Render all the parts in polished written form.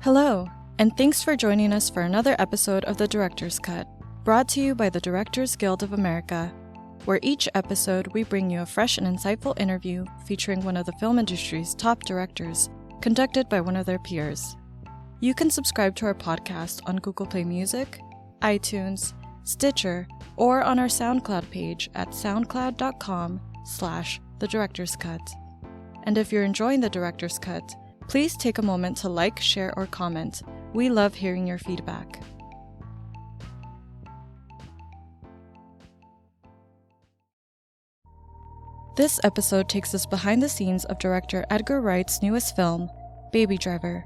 Hello, and thanks for joining us for another episode of The Director's Cut, brought to you by the Directors Guild of America, where each episode we bring you a fresh and insightful interview featuring one of the film industry's top directors, conducted by one of their peers. You can subscribe to our podcast on Google Play Music, iTunes, Stitcher, or on our SoundCloud page at soundcloud.com/thedirectorscut. And if you're enjoying The Director's Cut, please take a moment to like, share, or comment. We love hearing your feedback. This episode takes us behind the scenes of director Edgar Wright's newest film, Baby Driver.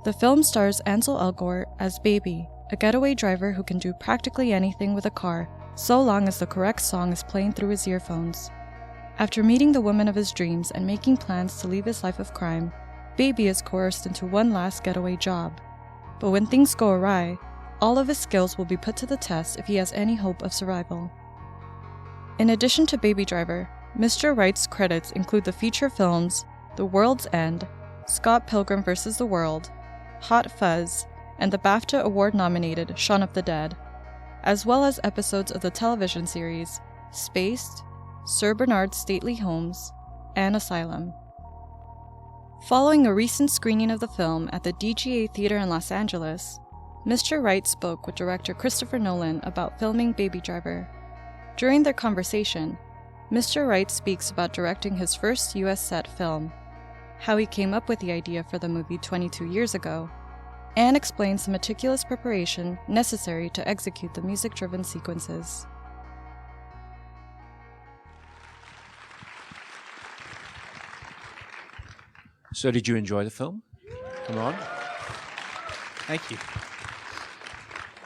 The film stars Ansel Elgort as Baby, a getaway driver who can do practically anything with a car, so long as the correct song is playing through his earphones. After meeting the woman of his dreams and making plans to leave his life of crime, Baby is coerced into one last getaway job. But when things go awry, all of his skills will be put to the test if he has any hope of survival. In addition to Baby Driver, Mr. Wright's credits include the feature films The World's End, Scott Pilgrim vs. the World, Hot Fuzz, and the BAFTA Award-nominated Shaun of the Dead, as well as episodes of the television series Spaced, Sir Bernard's Stately Homes, and Asylum. Following a recent screening of the film at the DGA Theater in Los Angeles, Mr. Wright spoke with director Christopher Nolan about filming Baby Driver. During their conversation, Mr. Wright speaks about directing his first US set film, how he came up with the idea for the movie 22 years ago, and explains the meticulous preparation necessary to execute the music-driven sequences. So did you enjoy the film? Come on. Thank you.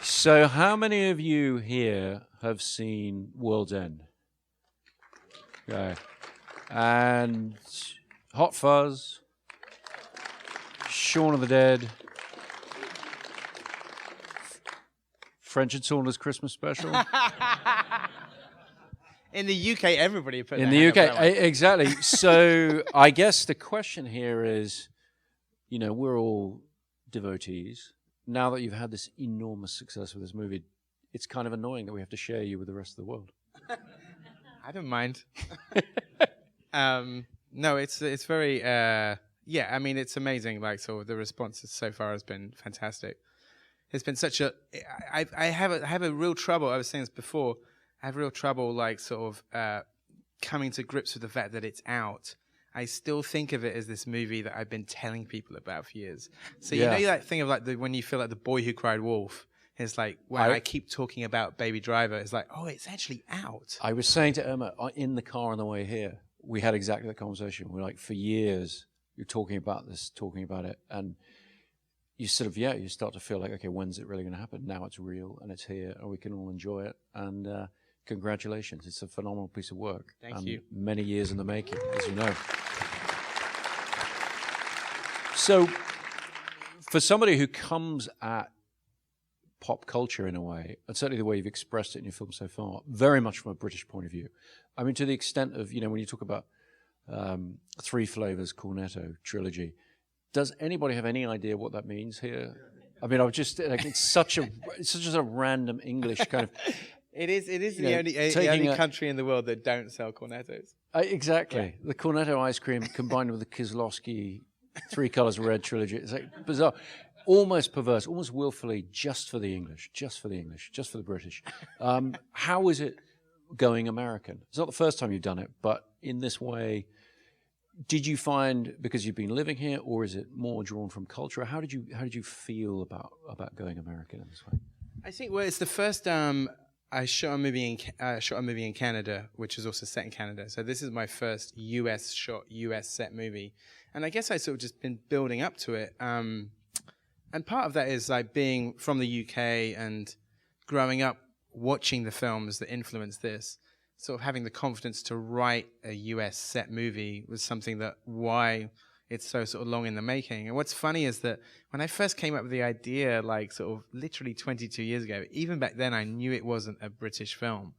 So how many of you here have seen World's End? Okay. And Hot Fuzz, Shaun of the Dead, French and Saunders Christmas Special. In the UK, everybody put In their the hand up UK, that way. exactly. So I guess the question here is, you know, we're all devotees. Now that you've had this enormous success with this movie, it's kind of annoying that we have to share you with the rest of the world. I don't mind. No, it's very I mean, it's amazing. Like, so the response so far has been fantastic. It's been such a. I have a real trouble. I was saying this before. I have real trouble, like, sort of coming to grips with the fact that it's out. I still think of it as this movie that I've been telling people about for years. So you know that thing of like when you feel like the boy who cried wolf. It's like when I keep talking about Baby Driver, it's like, oh, it's actually out. I was saying to Emma in the car on the way here, we had exactly that conversation. We're like, for years, you're talking about this, talking about it, and you sort of, you start to feel like, okay, when's it really going to happen? Now it's real, and it's here, and we can all enjoy it. And congratulations. It's a phenomenal piece of work. Thank you. Many years in the making, as you know. So for somebody who comes at pop culture in a way, and certainly the way you've expressed it in your film so far, very much from a British point of view. I mean, to the extent of, you know, when you talk about Three Flavors Cornetto trilogy, does anybody have any idea what that means here? I mean, I've just, like, it's such a random English kind of... It is the only country in the world that don't sell Cornettos. Exactly. Yeah. The Cornetto ice cream combined with the Kieslowski Three Colors Red trilogy. It's like bizarre. Almost perverse, almost willfully, just for the English, just for the British. How is it going American? It's not the first time you've done it, but in this way, did you find, because you've been living here, or is it more drawn from culture? How did you feel about going American in this way? I think, well, it's the first. I shot a movie in Canada, which is also set in Canada. So this is my first US set movie, and I guess I sort of just been building up to it. And part of that is like being from the UK and growing up watching the films that influenced this. Sort of having the confidence to write a US set movie was something that why it's so sort of long in the making. And what's funny is that when I first came up with the idea, like sort of literally 22 years ago, even back then I knew it wasn't a British film.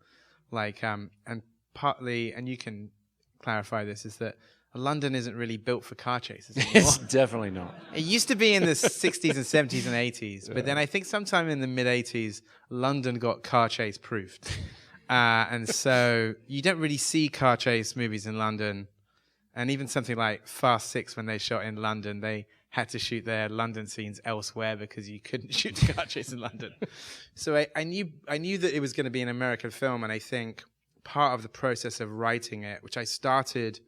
Like, and partly, and you can clarify this, is that London isn't really built for car chases anymore. It's definitely not. It used to be in the 60s and 70s and 80s, but then I think sometime in the mid-80s, London got car chase proofed. And so you don't really see car chase movies in London. And even something like Fast 6, when they shot in London, they had to shoot their London scenes elsewhere because you couldn't shoot the car chase in London. So I knew that it was going to be an American film, and I think part of the process of writing it, which I started...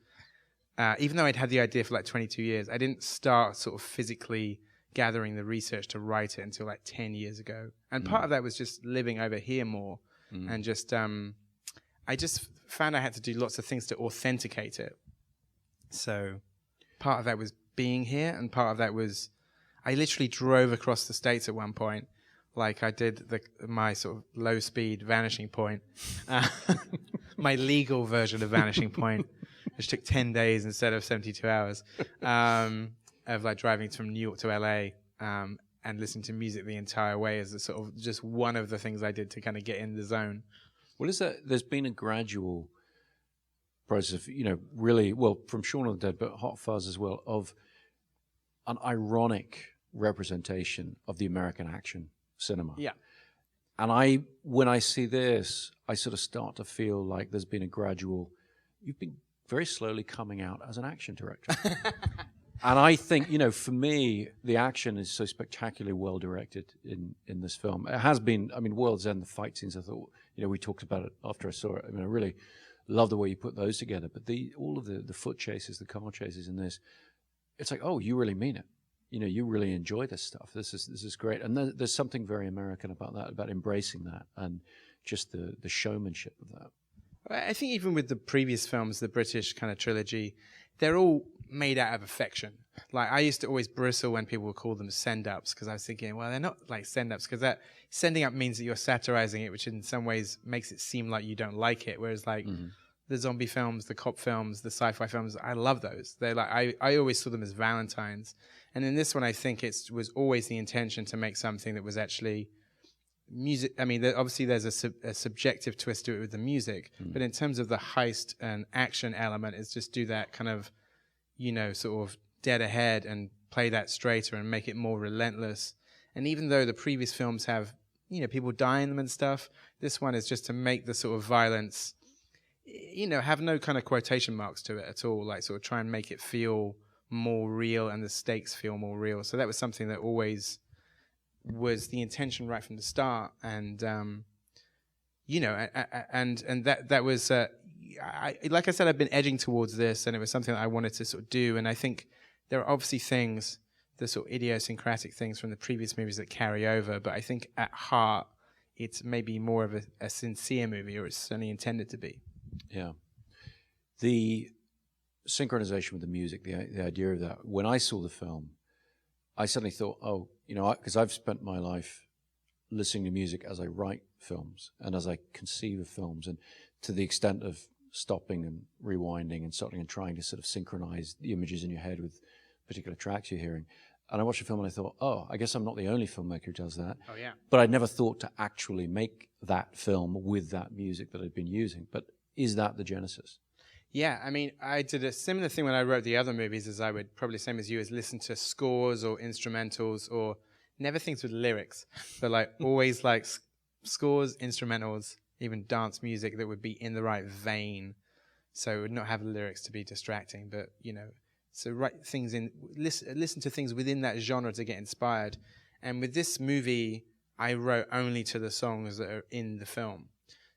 even though I'd had the idea for like 22 years, I didn't start sort of physically gathering the research to write it until like 10 years ago. And part of that was just living over here more. And just, I just found I had to do lots of things to authenticate it. So part of that was being here, and part of that was, I literally drove across the States at one point. Like I did my sort of low speed Vanishing Point, my legal version of Vanishing Point, which took 10 days instead of 72 hours, of like driving from New York to LA, and listening to music the entire way as a sort of just one of the things I did to kind of get in the zone. Well, there's been a gradual process of, really, well, from Shaun of the Dead, but Hot Fuzz as well, of an ironic representation of the American action cinema. Yeah. And when I see this, I sort of start to feel like there's been a gradual, you've been very slowly coming out as an action director. And I think, for me, the action is so spectacularly well directed in this film. It has been, World's End, the fight scenes, I thought, we talked about it after I saw it. I really love the way you put those together. But all of the foot chases, the car chases in this, it's like, oh, you really mean it. You really enjoy this stuff. This is great. And there's something very American about that, about embracing that and just the showmanship of that. I think even with the previous films, the British kind of trilogy, they're all made out of affection. Like I used to always bristle when people would call them send-ups, because I was thinking, well, they're not like send-ups, because that sending up means that you're satirizing it, which in some ways makes it seem like you don't like it. Whereas like the zombie films, the cop films, the sci-fi films, I love those. They're like I always saw them as Valentines. And in this one, I think it was always the intention to make something that was actually music. Obviously there's a subjective twist to it with the music, but in terms of the heist and action element, it's just do that kind of, sort of dead ahead and play that straighter and make it more relentless. And even though the previous films have, people die in them and stuff, this one is just to make the sort of violence, have no kind of quotation marks to it at all, like sort of try and make it feel more real and the stakes feel more real. So that was something that always was the intention right from the start. And, and that was, like I said, I've been edging towards this, and it was something that I wanted to sort of do. And I think there are obviously things, the sort of idiosyncratic things from the previous movies that carry over, but I think at heart, it's maybe more of a sincere movie, or it's certainly intended to be. Yeah. The synchronization with the music, the idea of that, when I saw the film, I suddenly thought, because I've spent my life listening to music as I write films and as I conceive of films, and to the extent of stopping and rewinding and starting and trying to sort of synchronize the images in your head with particular tracks you're hearing. And I watched the film and I thought, I guess I'm not the only filmmaker who does that. Oh, yeah. But I'd never thought to actually make that film with that music that I'd been using. But is that the genesis? Yeah, I did a similar thing when I wrote the other movies, as I would probably same as you, is listen to scores or instrumentals, or never things with lyrics, but like always like scores, instrumentals, even dance music that would be in the right vein. So it would not have lyrics to be distracting, but so write things in, listen to things within that genre to get inspired. And with this movie, I wrote only to the songs that are in the film.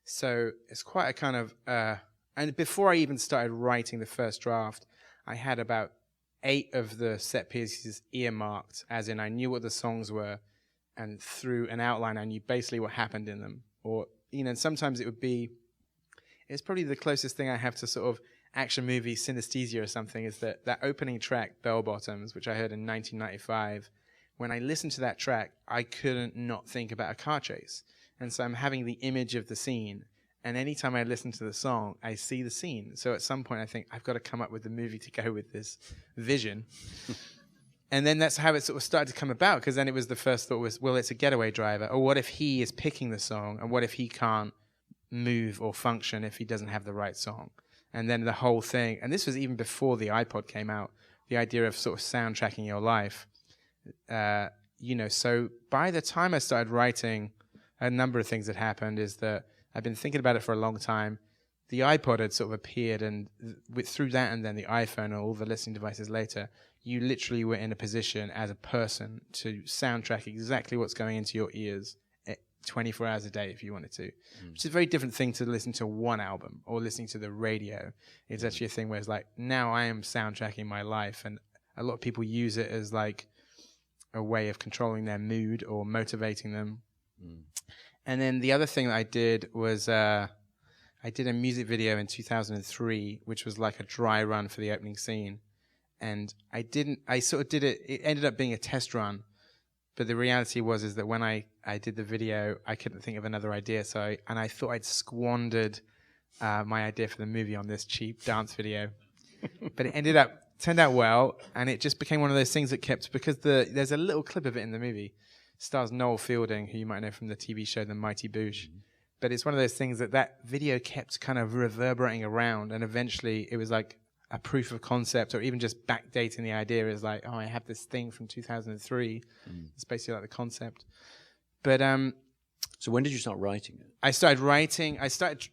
So it's quite a kind of, and before I even started writing the first draft, I had about 8 of the set pieces earmarked, as in I knew what the songs were, and through an outline I knew basically what happened in them. Or, and sometimes it's probably the closest thing I have to sort of action movie synesthesia or something, is that opening track, Bell Bottoms, which I heard in 1995. When I listened to that track, I couldn't not think about a car chase. And so I'm having the image of the scene, and anytime I listen to the song, I see the scene. So at some point I think, I've got to come up with the movie to go with this vision. And then that's how it sort of started to come about, because then it was the first thought was, well, it's a getaway driver. Or what if he is picking the song, and what if he can't move or function if he doesn't have the right song? And then the whole thing, and this was even before the iPod came out, the idea of sort of soundtracking your life. So by the time I started writing, a number of things had happened. Is that I've been thinking about it for a long time. The iPod had sort of appeared, and through that, and then the iPhone and all the listening devices later, you literally were in a position as a person to soundtrack exactly what's going into your ears 24 hours a day if you wanted to, which is a very different thing to listen to one album or listening to the radio. It's actually a thing where it's like, now I am soundtracking my life, and a lot of people use it as like a way of controlling their mood or motivating them. And then the other thing that I did was I did a music video in 2003, which was like a dry run for the opening scene. And I sort of did it, it ended up being a test run. But the reality is that when I did the video, I couldn't think of another idea. So I thought I'd squandered my idea for the movie on this cheap dance video. But it turned out well, and it just became one of those things that kept, because there's a little clip of it in the movie. Stars Noel Fielding, who you might know from the TV show The Mighty Boosh. But it's one of those things that video kept kind of reverberating around, and eventually it was like a proof of concept, or even just backdating the idea is like, oh, I have this thing from 2003. It's basically like the concept. But so when did you start writing it? I started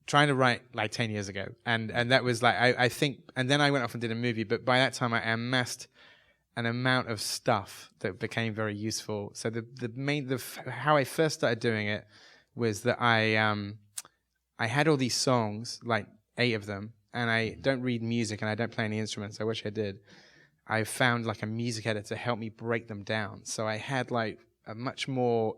trying to write like 10 years ago, and that was like I think, and then I went off and did a movie. But by that time, I amassed an amount of stuff that became very useful. So how I first started doing it was that I had all these songs, like 8 of them. And I don't read music, and I don't play any instruments. I wish I did. I found like a music editor to help me break them down. So I had like a much more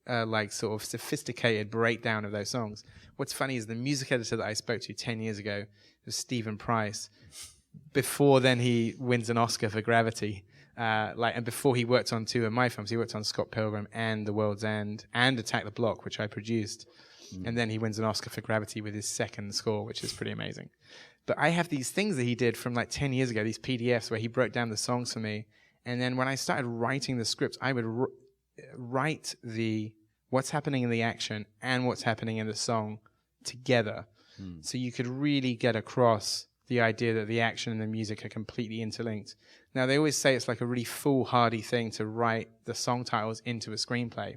like sort of sophisticated breakdown of those songs. What's funny is the music editor that I spoke to 10 years ago was Stephen Price. Before then, he wins an Oscar for Gravity. And before he worked on 2 of my films, he worked on Scott Pilgrim and The World's End and Attack the Block, which I produced. And then he wins an Oscar for Gravity with his second score, which is pretty amazing. But I have these things that he did from like 10 years ago, these PDFs where he broke down the songs for me. And then when I started writing the scripts, I would write what's happening in the action and what's happening in the song together. So you could really get across the idea that the action and the music are completely interlinked. Now, they always say it's like a really foolhardy thing to write the song titles into a screenplay.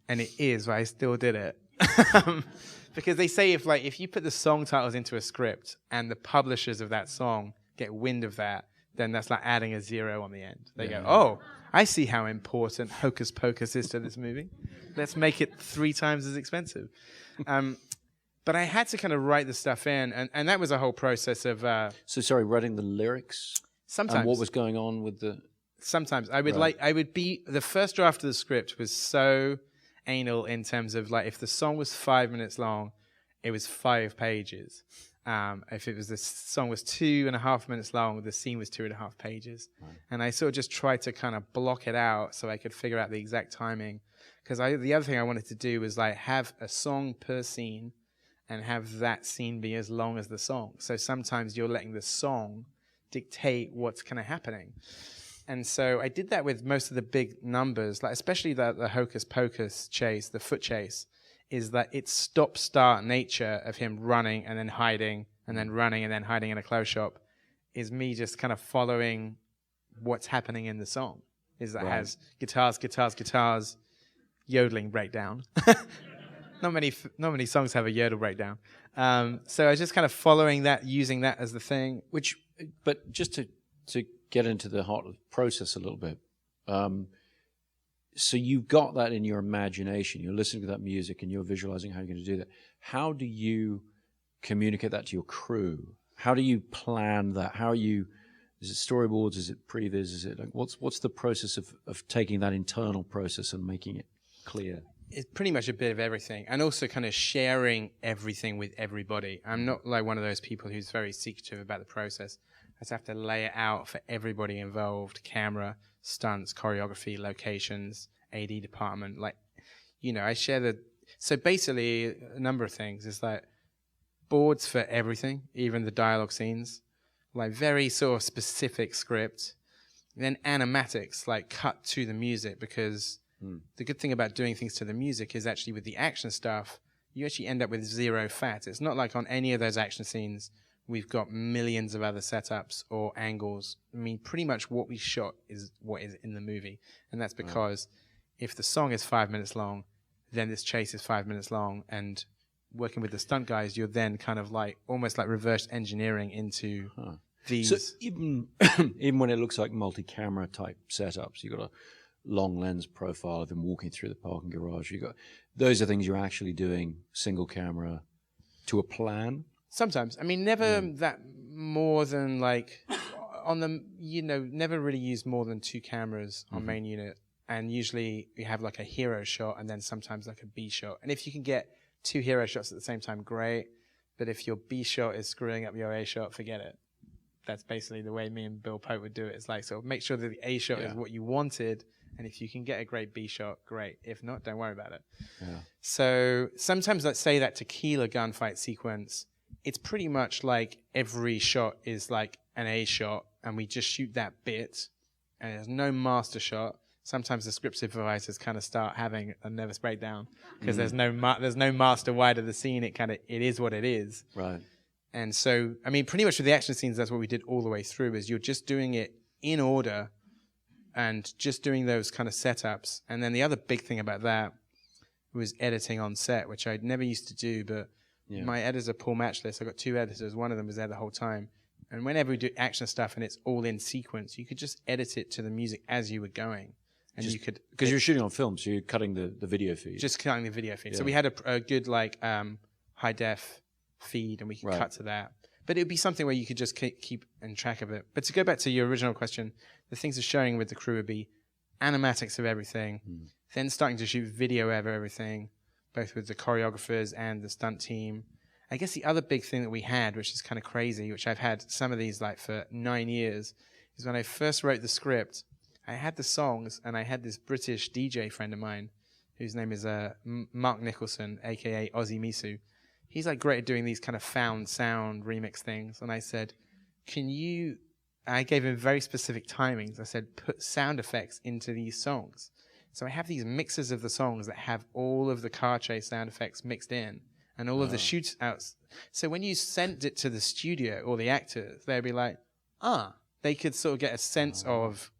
And it is, but I still did it. Because they say if you put the song titles into a script and the publishers of that song get wind of that, then that's like adding a 0 on the end. They go, oh, I see how important Hocus Pocus is to this movie. Let's make it 3 times as expensive. But I had to kind of write the stuff in, and that was a whole process of... writing the lyrics? Sometimes. And what was going on with the... Sometimes. The first draft of the script was so anal in terms of like, if the song was 5 minutes long, it was 5 pages. If the song was 2.5 minutes long, the scene was 2.5 pages. Right. And I sort of just tried to kind of block it out so I could figure out the exact timing. Because the other thing I wanted to do was like have a song per scene and have that scene be as long as the song. So sometimes you're letting the song dictate what's kind of happening. And so I did that with most of the big numbers, like especially the Hocus Pocus chase, the foot chase, is that it's stop-start nature of him running and then hiding and then running and then hiding in a clothes shop is me just kind of following what's happening in the song. Is that has guitars, yodeling breakdown. Not many songs have a yodel breakdown. So I was just kind of following that, using that as the thing. But just to get into the heart of the process a little bit. So you've got that in your imagination. You're listening to that music and you're visualizing how you're going to do that. How do you communicate that to your crew? How do you plan that? Is it storyboards? Is it previs? Is it like, what's the process of taking that internal process and making it clear? It's pretty much a bit of everything, and also kind of sharing everything with everybody. I'm not like one of those people who's very secretive about the process. I just have to lay it out for everybody involved: camera, stunts, choreography, locations, AD department. I share so basically a number of things. It's like boards for everything, even the dialogue scenes, like very sort of specific script. Then animatics, like cut to the music, because the good thing about doing things to the music is actually with the action stuff, you actually end up with zero fat. It's not like on any of those action scenes we've got millions of other setups or angles. I mean, pretty much what we shot is what is in the movie. And that's because if the song is 5 minutes long, then this chase is 5 minutes long. And working with the stunt guys, you're then kind of like almost like reverse engineering into these. So even when it looks like multi-camera type setups, you've got a long lens profile of him walking through the parking garage. Those are things you're actually doing single camera to a plan. Sometimes. I mean, never that more than like on the, never really use more than 2 cameras on main unit. And usually we have like a hero shot and then sometimes like a B shot. And if you can get 2 hero shots at the same time, great. But if your B shot is screwing up your A shot, forget it. That's basically the way me and Bill Pope would do it. It's like, so make sure that the A shot is what you wanted. And if you can get a great B shot, great. If not, don't worry about it. Yeah. So sometimes, let's say that tequila gunfight sequence, it's pretty much like every shot is like an A shot, and we just shoot that bit, and there's no master shot. Sometimes the script supervisors kind of start having a nervous breakdown because there's no master wide of the scene. It is what it is. Right. And so, I mean, pretty much with the action scenes, that's what we did all the way through. Is you're just doing it in order, and just doing those kind of setups. And then the other big thing about that was editing on set, which I'd never used to do, but my editor, Paul Matchless, I got 2 editors. One of them was there the whole time. And whenever we do action stuff and it's all in sequence, you could just edit it to the music as you were going. And you could... Because you're shooting on film, so you're cutting the video feed. Just cutting the video feed. Yeah. So we had a good, like, high-def feed, and we could cut to that. But it would be something where you could just keep in track of it. But to go back to your original question, the things of showing with the crew would be animatics of everything, then starting to shoot video of everything, both with the choreographers and the stunt team. I guess the other big thing that we had, which is kind of crazy, which I've had some of these like for 9 years, is when I first wrote the script, I had the songs, and I had this British DJ friend of mine, whose name is Mark Nicholson, a.k.a. Ozzy Misu. He's like great at doing these kind of found sound remix things. And I said, I gave him very specific timings. I said, put sound effects into these songs. So I have these mixes of the songs that have all of the car chase sound effects mixed in and all of the shoots outs. So when you sent it to the studio or the actors, they'd be like, they could sort of get a sense of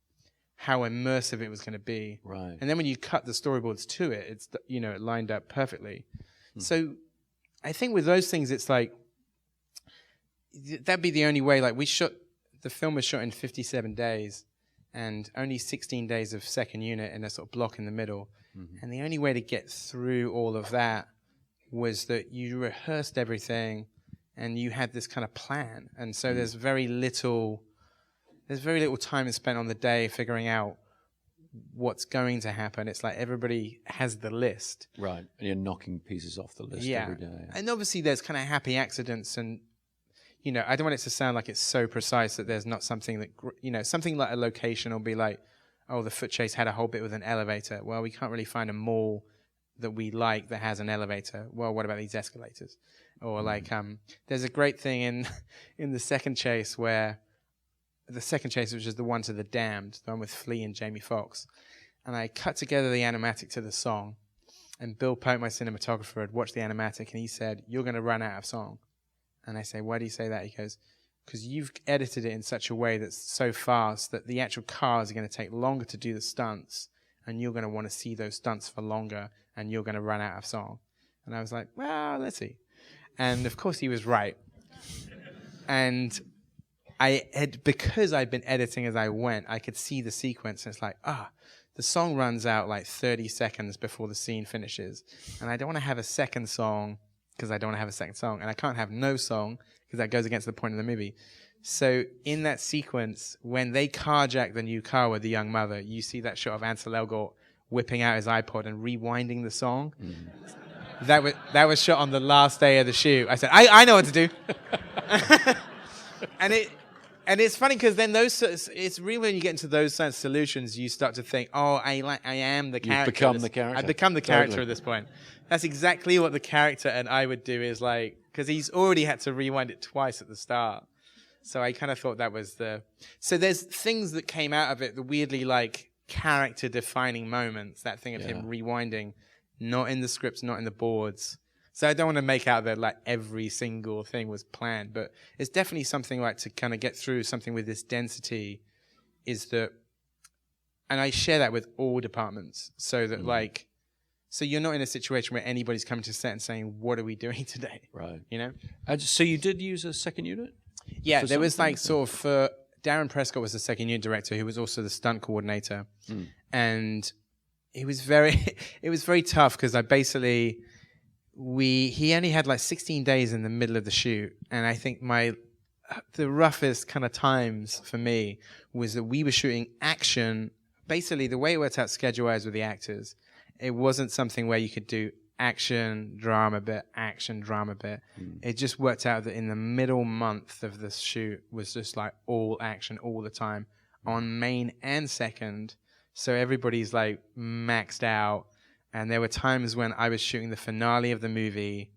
how immersive it was going to be. Right. And then when you cut the storyboards to it, it's, it lined up perfectly. So I think with those things, it's like, that'd be the only way. Like the film was shot in 57 days and only 16 days of second unit in a sort of block in the middle. And the only way to get through all of that was that you rehearsed everything and you had this kind of plan. And so there's very little time spent on the day figuring out what's going to happen. It's like everybody has the list. Right. And you're knocking pieces off the list every day. And obviously there's kind of happy accidents and, I don't want it to sound like it's so precise that there's not something that, something like a location will be like, oh, the foot chase had a whole bit with an elevator. Well, we can't really find a mall that we like that has an elevator. Well, what about these escalators? Or like, there's a great thing in the second chase which is the one to the Damned, the one with Flea and Jamie Foxx. And I cut together the animatic to the song. And Bill Pope, my cinematographer, had watched the animatic and he said, "You're going to run out of song." And I say, "Why do you say that?" He goes, "Because you've edited it in such a way that's so fast that the actual cars are going to take longer to do the stunts, and you're going to want to see those stunts for longer, and you're going to run out of song." And I was like, well, let's see. And of course he was right. And because I'd been editing as I went, I could see the sequence, and it's like, the song runs out like 30 seconds before the scene finishes. And I don't want to have a second song because I don't want to have a second song. And I can't have no song because that goes against the point of the movie. So in that sequence, when they carjack the new car with the young mother, you see that shot of Ansel Elgort whipping out his iPod and rewinding the song. That was shot on the last day of the shoot. I said, I know what to do. And it's funny because then it's really when you get into those kinds of solutions, you start to think, I am the character. You've become the character. I've become the character at this point. That's exactly what the character and I would do is like, because he's already had to rewind it twice at the start. So I kind of thought that was so there's things that came out of it, the weirdly like character defining moments, that thing of him rewinding, not in the scripts, not in the boards, So I don't want to make out that like every single thing was planned, but it's definitely something like to kind of get through something with this density is that, and I share that with all departments, so that like, so you're not in a situation where anybody's coming to set and saying, what are we doing today? Right. You know? So you did use a second unit? Yeah, there was like sort of, Darren Prescott was the second unit director, who was also the stunt coordinator. And it was very tough because he only had like 16 days in the middle of the shoot. And I think the roughest kind of times for me was that we were shooting action. Basically, the way it worked out schedule-wise with the actors, it wasn't something where you could do action, drama bit, action, drama bit. It just worked out that in the middle month of the shoot was just like all action all the time on main and second. So everybody's like maxed out. And there were times when I was shooting the finale of the movie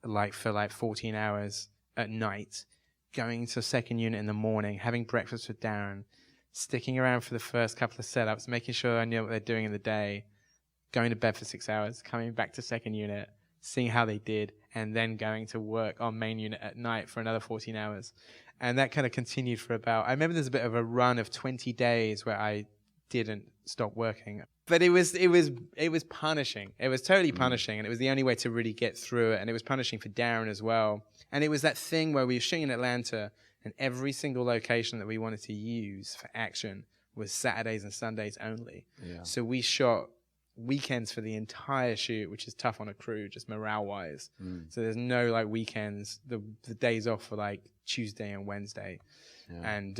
like for like 14 hours at night, going to second unit in the morning, having breakfast with Darren, sticking around for the first couple of setups, making sure I knew what they're doing in the day, going to bed for 6 hours, coming back to second unit, seeing how they did, and then going to work on main unit at night for another 14 hours. And that kind of continued for I remember there's a bit of a run of 20 days where I didn't stop working. But it was punishing. It was totally punishing, and it was the only way to really get through it. And it was punishing for Darren as well. And it was that thing where we were shooting in Atlanta, and every single location that we wanted to use for action was Saturdays and Sundays only. Yeah. So we shot weekends for the entire shoot, which is tough on a crew, just morale-wise. So there's no like weekends. The days off for like Tuesday and Wednesday. Yeah. And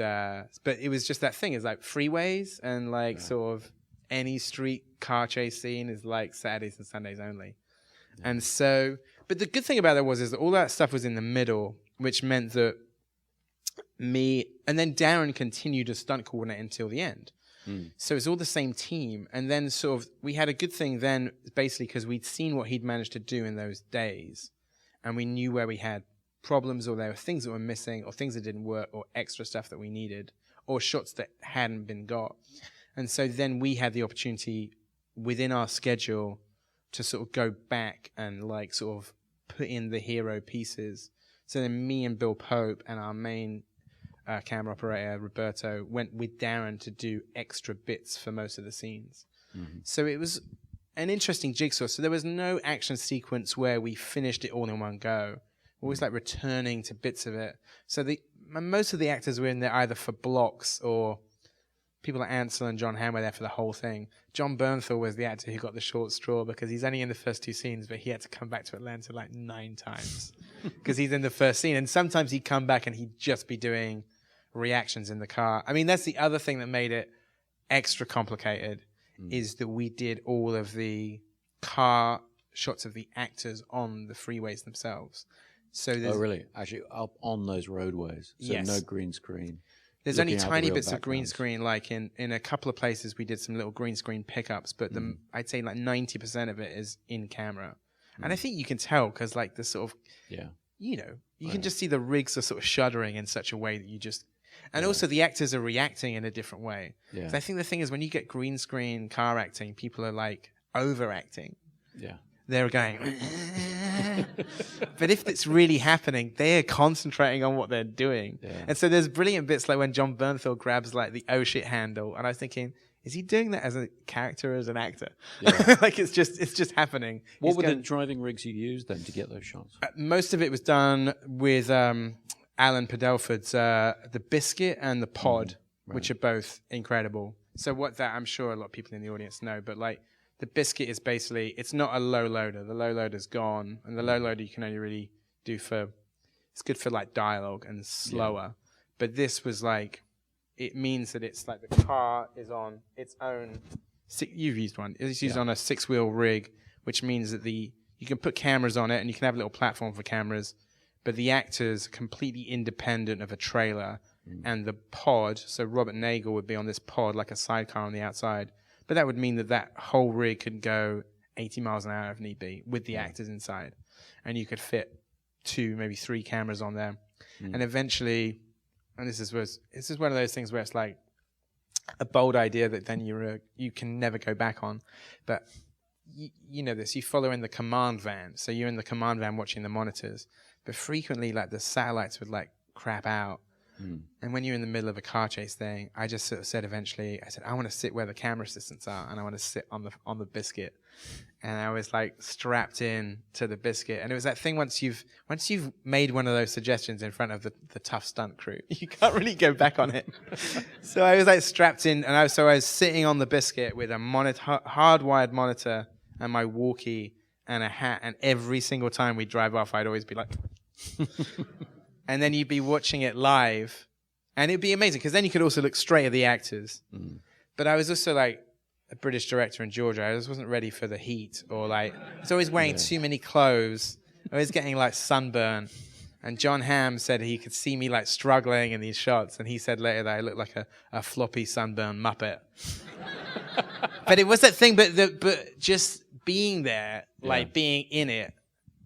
but it was just that thing. It's like freeways and like sort of any street car chase scene is like Saturdays and Sundays only. Yeah. And so, but the good thing about that is that all that stuff was in the middle, which meant that me and then Darren continued to stunt coordinate until the end. So it's all the same team. And then sort of we had a good thing then, basically because we'd seen what he'd managed to do in those days, and we knew where we had problems, or there were things that were missing, or things that didn't work, or extra stuff that we needed, or shots that hadn't been got. And so then we had the opportunity within our schedule to sort of go back and like sort of put in the hero pieces. So then me and Bill Pope and our main camera operator, Roberto, went with Darren to do extra bits for most of the scenes. So it was an interesting jigsaw. So there was no action sequence where we finished it all in one go. Always like returning to bits of it. So most of the actors were in there either for blocks, or people like Ansel and John Hamm were there for the whole thing. John Bernthal was the actor who got the short straw because he's only in the first 2 scenes, but he had to come back to Atlanta like 9 times because he's in the first scene. And sometimes he'd come back and he'd just be doing reactions in the car. I mean, that's the other thing that made it extra complicated is that we did all of the car shots of the actors on the freeways themselves. So really? Actually, up on those roadways. So yes. No green screen. There's only tiny bits of green screen, like in a couple of places we did some little green screen pickups, but I'd say like 90% of it is in camera. And I think you can tell because like the sort of, you know, you can just see the rigs are sort of shuddering in such a way that you just, and also the actors are reacting in a different way. Yeah. So I think the thing is when you get green screen car acting, people are like overacting. Yeah. They're going, but if it's really happening, they're concentrating on what they're doing. Yeah. And so there's brilliant bits like when John Bernthal grabs like the oh shit handle, and I was thinking, is he doing that as a character or as an actor? Yeah. Like it's just happening. What were the driving rigs you used then to get those shots? Most of it was done with Alan Padelford's the Biscuit and the Pod, which are both incredible. So what that I'm sure a lot of people in the audience know, but like the Biscuit is basically, it's not a low loader. The low loader's gone. And the low loader you can only really do it's good for like dialogue and slower. Yeah. But this was like, it means that it's like the car is on its own, you've used one. It's used on a 6-wheel rig, which means that you can put cameras on it and you can have a little platform for cameras, but the actors are completely independent of a trailer. And the pod, so Robert Nagel would be on this pod like a sidecar on the outside. But that would mean that whole rig could go 80 miles an hour if need be with the actors inside. And you could fit 2, maybe 3 cameras on there. And eventually, and this is one of those things where it's like a bold idea that then you can never go back on. But you know this, you follow in the command van. So you're in the command van watching the monitors. But frequently, like, the satellites would, like, crap out. And when you're in the middle of a car chase thing, I just sort of said eventually, I said, I want to sit where the camera assistants are, and I want to sit on the biscuit. And I was like strapped in to the biscuit. And it was that thing, once you've made one of those suggestions in front of the tough stunt crew, you can't really go back on it. So I was like strapped in, and I was sitting on the biscuit with a hardwired monitor and my walkie and a hat, and every single time we drive off, I'd always be like and then you'd be watching it live, and it'd be amazing, because then you could also look straight at the actors. But I was also like a British director in Georgia. I just wasn't ready for the heat, or like, I was always wearing too many clothes. I was getting like sunburn. And John Hamm said he could see me like struggling in these shots, and he said later that I looked like a floppy sunburn Muppet. But it was that thing, but just being there, like being in it,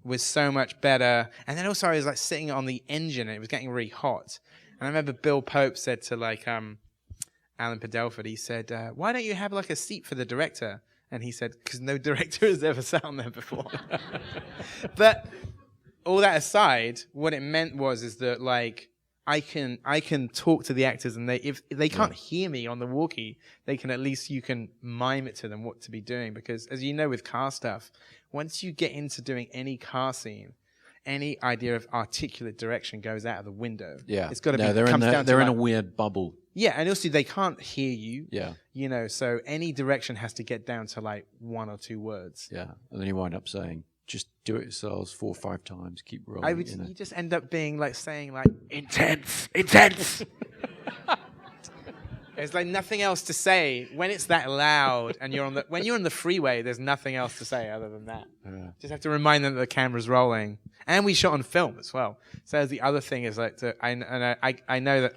was so much better. And then also I was like sitting on the engine, and it was getting really hot. And I remember Bill Pope said to like Alan Padelford, he said, why don't you have like a seat for the director? And he said, because no director has ever sat on there before. But all that aside, what it meant is that like I can talk to the actors, and if they can't hear me on the walkie, they can at least, you can mime it to them what to be doing. Because as you know, with car stuff, once you get into doing any car scene, any idea of articulate direction goes out of the window. Yeah, it's got to be. They're in a weird bubble. Yeah, and also they can't hear you. Yeah, you know, so any direction has to get down to like 1 or 2 words. Yeah, and then you wind up saying, just do it yourselves 4 or 5 times, keep rolling. You just end up being like saying like intense. There's like nothing else to say when it's that loud, and when you're on the freeway, there's nothing else to say other than that. Just have to remind them that the camera's rolling, and we shot on film as well. So the other thing is like, I know that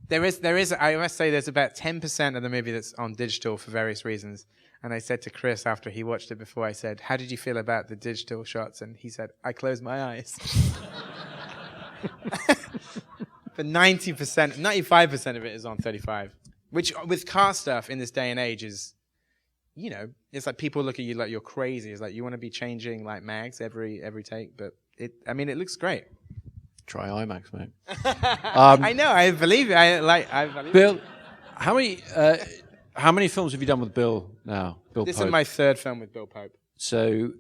there is. I must say, there's about 10% of the movie that's on digital for various reasons. And I said to Chris after he watched it before, I said, "How did you feel about the digital shots?" And he said, "I closed my eyes." But 95% of it is on 35, which with car stuff in this day and age is, you know, it's like people look at you like you're crazy. It's like you want to be changing like mags every take, but it looks great. Try IMAX, mate. I know, I believe it. Bill, how many films have you done with Bill now? This is my 3rd film with Bill Pope. So,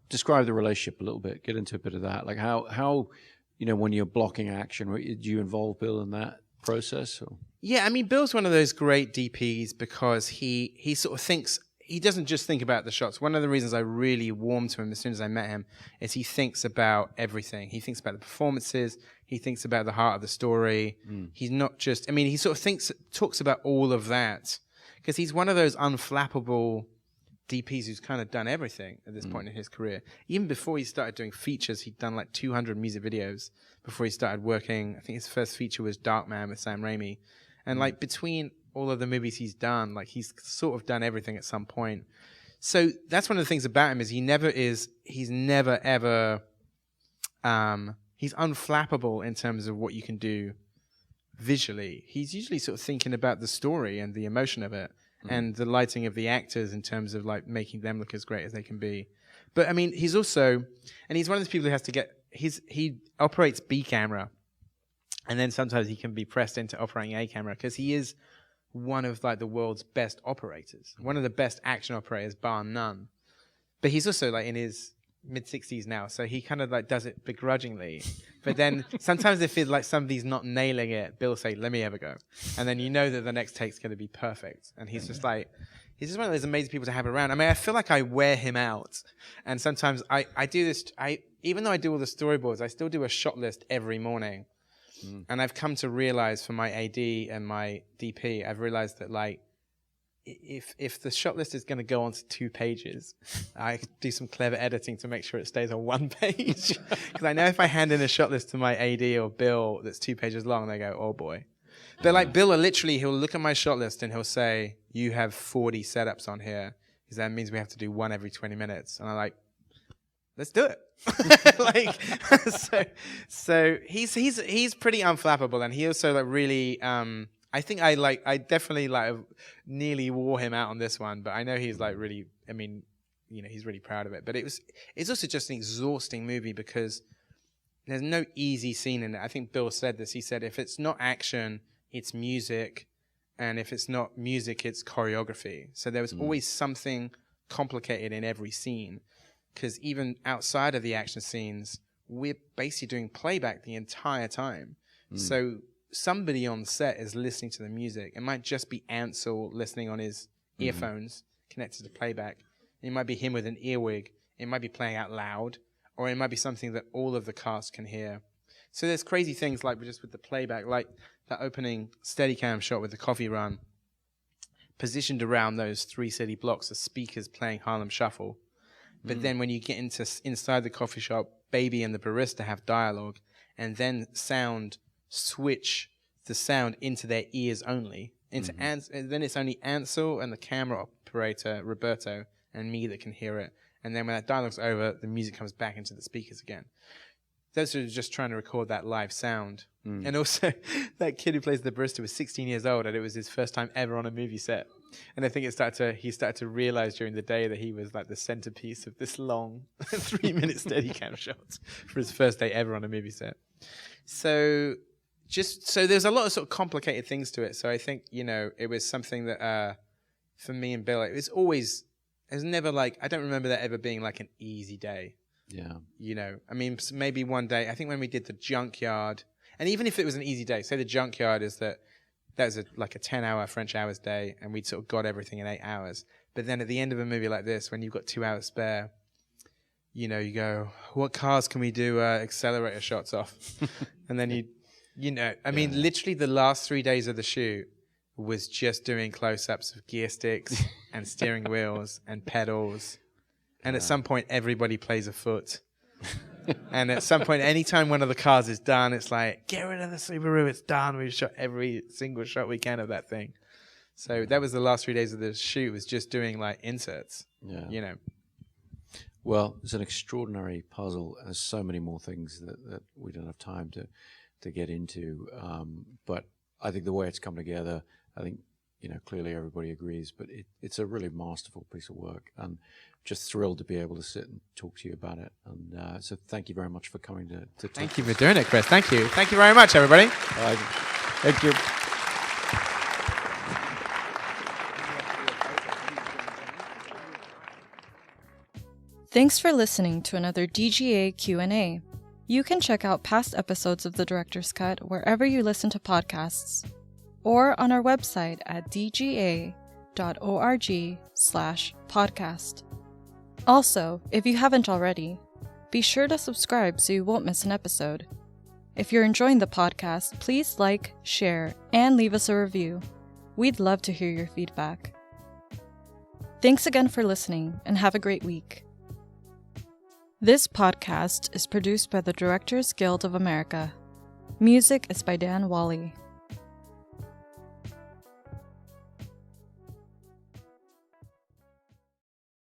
describe the relationship a little bit. Get into a bit of that. Like how you know, when you're blocking action, do you involve Bill in that process? Or? Yeah, I mean, Bill's one of those great DPs because he sort of thinks, he doesn't just think about the shots. One of the reasons I really warmed to him as soon as I met him is he thinks about everything. He thinks about the performances. He thinks about the heart of the story. He's not just, I mean, he sort of talks about all of that because he's one of those unflappable DPs who's kind of done everything at this point in his career. Even before he started doing features, he'd done like 200 music videos before he started working. I think his first feature was Darkman with Sam Raimi. And like between all of the movies he's done, like he's sort of done everything at some point. So that's one of the things about him is he's never ever, he's unflappable in terms of what you can do visually. He's usually sort of thinking about the story and the emotion of it. And the lighting of the actors in terms of like making them look as great as they can be. But I mean, he's also, and he's one of those people who has to he operates B camera, and then sometimes he can be pressed into operating A camera because he is one of like the world's best operators, one of the best action operators bar none. But he's also like in his mid-60s now, so he kind of like does it begrudgingly. But then sometimes if it's like somebody's not nailing it, Bill will say, "Let me have a go," and then you know that the next take's going to be perfect. And he's just one of those amazing people to have around. I mean, I feel like I wear him out, and sometimes I do this. Even though I do all the storyboards, I still do a shot list every morning. And I've come to realize for my AD and my DP, I've realized that like, if the shot list is going to go on to 2 pages, I do some clever editing to make sure it stays on 1 page. Because I know if I hand in a shot list to my AD or Bill that's 2 pages long, they go, "Oh boy." But like Bill he'll look at my shot list and he'll say, "You have 40 setups on here. Because that means we have to do 1 every 20 minutes. And I'm like, let's do it. So he's pretty unflappable, and he also like really I think I definitely nearly wore him out on this one, but I know he's like really, I mean, you know, he's really proud of it. But it's also just an exhausting movie because there's no easy scene in it. I think Bill said this. He said, if it's not action, it's music. And if it's not music, it's choreography. So there was always something complicated in every scene. Because even outside of the action scenes, we're basically doing playback the entire time. So somebody on set is listening to the music. It might just be Ansel listening on his earphones connected to playback. It might be him with an earwig. It might be playing out loud. Or it might be something that all of the cast can hear. So there's crazy things like just with the playback, like that opening Steadicam shot with the coffee run, positioned around those 3 city blocks, the speakers playing Harlem Shuffle. But then when you get inside the coffee shop, Baby and the barista have dialogue, and then sound switch the sound into their ears only. And then it's only Ansel and the camera operator, Roberto, and me that can hear it. And then when that dialogue's over, the music comes back into the speakers again. Those are just trying to record that live sound. And also, that kid who plays the barista was 16 years old, and it was his first time ever on a movie set. And I think he started to realize during the day that he was like the centerpiece of this long 3-minute Steadicam shot for his first day ever on a movie set. So there's a lot of sort of complicated things to it. So I think, you know, it was something that for me and Bill, it was never like, I don't remember that ever being like an easy day. Yeah. You know, I mean, maybe one day, I think when we did the Junkyard, and even if it was an easy day, say the Junkyard is that was like a 10-hour French hours day, and we'd sort of got everything in 8 hours. But then at the end of a movie like this, when you've got 2 hours spare, you know, you go, what cars can we do accelerator shots off? And then you know, I mean, literally the last 3 days of the shoot was just doing close-ups of gear sticks and steering wheels and pedals. And at some point, everybody plays a foot. And at some point, anytime one of the cars is done, it's like, get rid of the Subaru, it's done. We've shot every single shot we can of that thing. So that was the last 3 days of the shoot, was just doing like inserts, you know. Well, it's an extraordinary puzzle. There's so many more things that we don't have time to get into. But I think the way it's come together, I think, you know, clearly everybody agrees, but it's a really masterful piece of work, and just thrilled to be able to sit and talk to you about it. And so thank you very much for coming to talk. Thank you for doing it, Chris. Thank you. Thank you very much, everybody. Thank you. Thanks for listening to another DGA Q&A. You can check out past episodes of The Director's Cut wherever you listen to podcasts, or on our website at dga.org/podcast. Also, if you haven't already, be sure to subscribe so you won't miss an episode. If you're enjoying the podcast, please like, share, and leave us a review. We'd love to hear your feedback. Thanks again for listening, and have a great week. This podcast is produced by the Directors Guild of America. Music is by Dan Wally.